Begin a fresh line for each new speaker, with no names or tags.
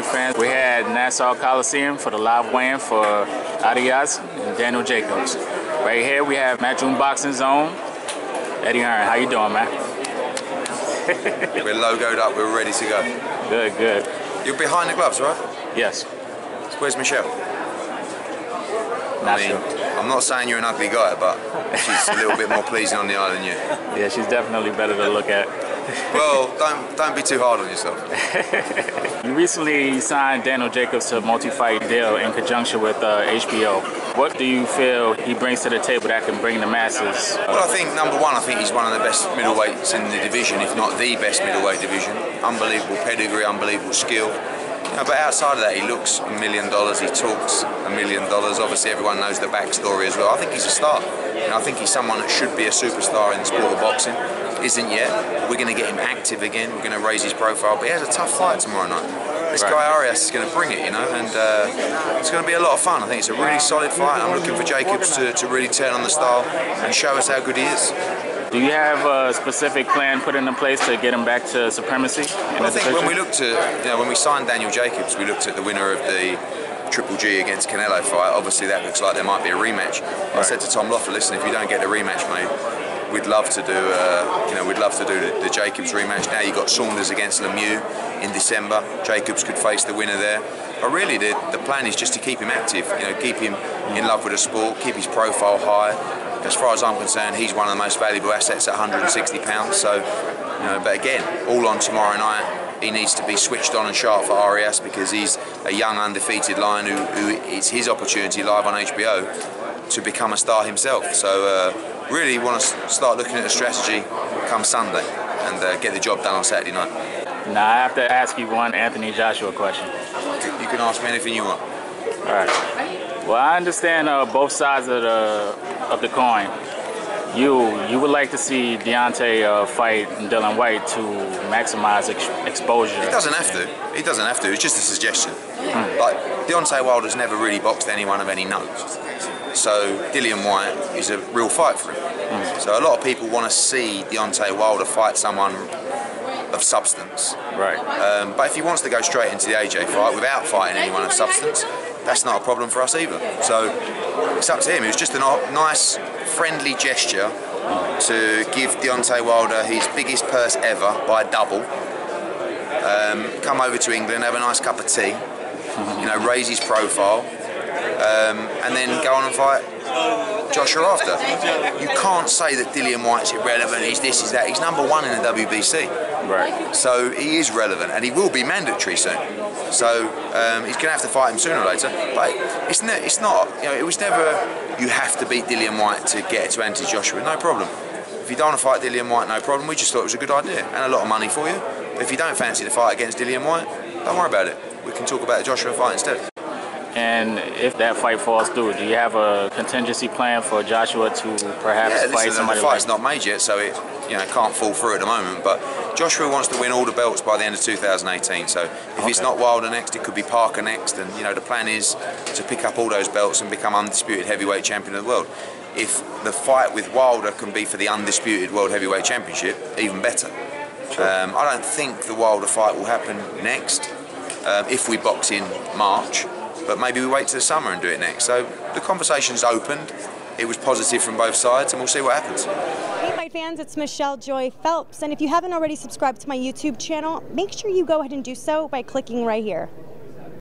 fight fans. We're here at Nassau Coliseum for the live weigh-in for Arias and Daniel Jacobs. Right here we have Matchroom Boxing Zone. Eddie Hearn, how you doing, man?
We're logoed up, we're ready to go.
Good, good.
You're behind the gloves, right?
Yes.
Where's Michelle?
Not sure.
I'm not saying you're an ugly guy, but she's a little bit more pleasing on the eye than you.
Yeah, she's definitely better to look at.
Well, don't be too hard on yourself.
You recently signed Daniel Jacobs to a multi-fight deal in conjunction with HBO. What do you feel he brings to the table that can bring the masses?
Well, I think number one, I think he's one of the best middleweights in the division, if not the best middleweight division. Unbelievable pedigree, unbelievable skill. You know, but outside of that, he looks $1 million. He talks $1 million. Obviously, everyone knows the backstory as well. I think he's a star. You know, I think he's someone that should be a superstar in the sport of boxing. Isn't yet. We're going to get him active again. We're going to raise his profile. But he has a tough fight tomorrow night. This guy Arias is going to bring it, you know, and it's going to be a lot of fun. I think it's a really solid fight. I'm looking for Jacobs to really turn on the style and show us how good he is.
Do you have a specific plan put into place to get him back to supremacy?
Well, I think when we looked at, you know, when we signed Daniel Jacobs, we looked at the winner of the Triple G against Canelo fight. Obviously, that looks like there might be a rematch. Right. I said to Tom Loeffler, listen, if you don't get the rematch, mate, we'd love to do, the Jacobs rematch. Now you've got Saunders against Lemieux in December. Jacobs could face the winner there. But really, the plan is just to keep him active. You know, keep him in love with the sport, keep his profile high. As far as I'm concerned, he's one of the most valuable assets at 160 pounds. So, you know, but again, all on tomorrow night. He needs to be switched on and sharp for Arias because he's a young undefeated lion who it's his opportunity live on HBO to become a star himself. So really want to start looking at the strategy come Sunday and get the job done on Saturday night.
Now I have to ask you one Anthony Joshua question.
You can ask me anything you want.
All right. Well, I understand both sides of the coin. You would like to see Deontay fight Dillian Whyte to maximize exposure.
He doesn't have to. He doesn't have to. It's just a suggestion. Like, Deontay Wilder's never really boxed anyone of any note. So Dillian Whyte is a real fight for him. So a lot of people want to see Deontay Wilder fight someone of substance.
Right.
But if he wants to go straight into the AJ fight without fighting anyone of substance, that's not a problem for us either. So it's up to him. It was just a nice, friendly gesture to give Deontay Wilder his biggest purse ever by double. Come over to England, have a nice cup of tea, you know, raise his profile, and then go on and fight Joshua after. You can't say that Dillian Whyte's irrelevant, he's this, he's that. He's number one in the WBC.
Right.
So he is relevant, and he will be mandatory soon. So he's going to have to fight him sooner or later. But it's not, you know, it was never, you have to beat Dillian Whyte to get to Anthony Joshua, no problem. If you don't want to fight Dillian Whyte, no problem. We just thought it was a good idea and a lot of money for you. But if you don't fancy the fight against Dillian Whyte, don't worry about it. We can talk about the Joshua fight instead.
And if that fight falls through, do you have a contingency plan for Joshua to perhaps fight somebody?
The fight's not made yet, so it can't fall through at the moment. But Joshua wants to win all the belts by the end of 2018. So if it's not Wilder next, it could be Parker next. And the plan is to pick up all those belts and become undisputed heavyweight champion of the world. If the fight with Wilder can be for the undisputed world heavyweight championship, even better. Sure. I don't think the Wilder fight will happen next. If we box in March. But maybe we wait till the summer and do it next. So the conversation's opened. It was positive from both sides, and we'll see what happens.
Hey fight fans, it's Michelle Joy Phelps, and if you haven't already subscribed to my YouTube channel, make sure you go ahead and do so by clicking right here.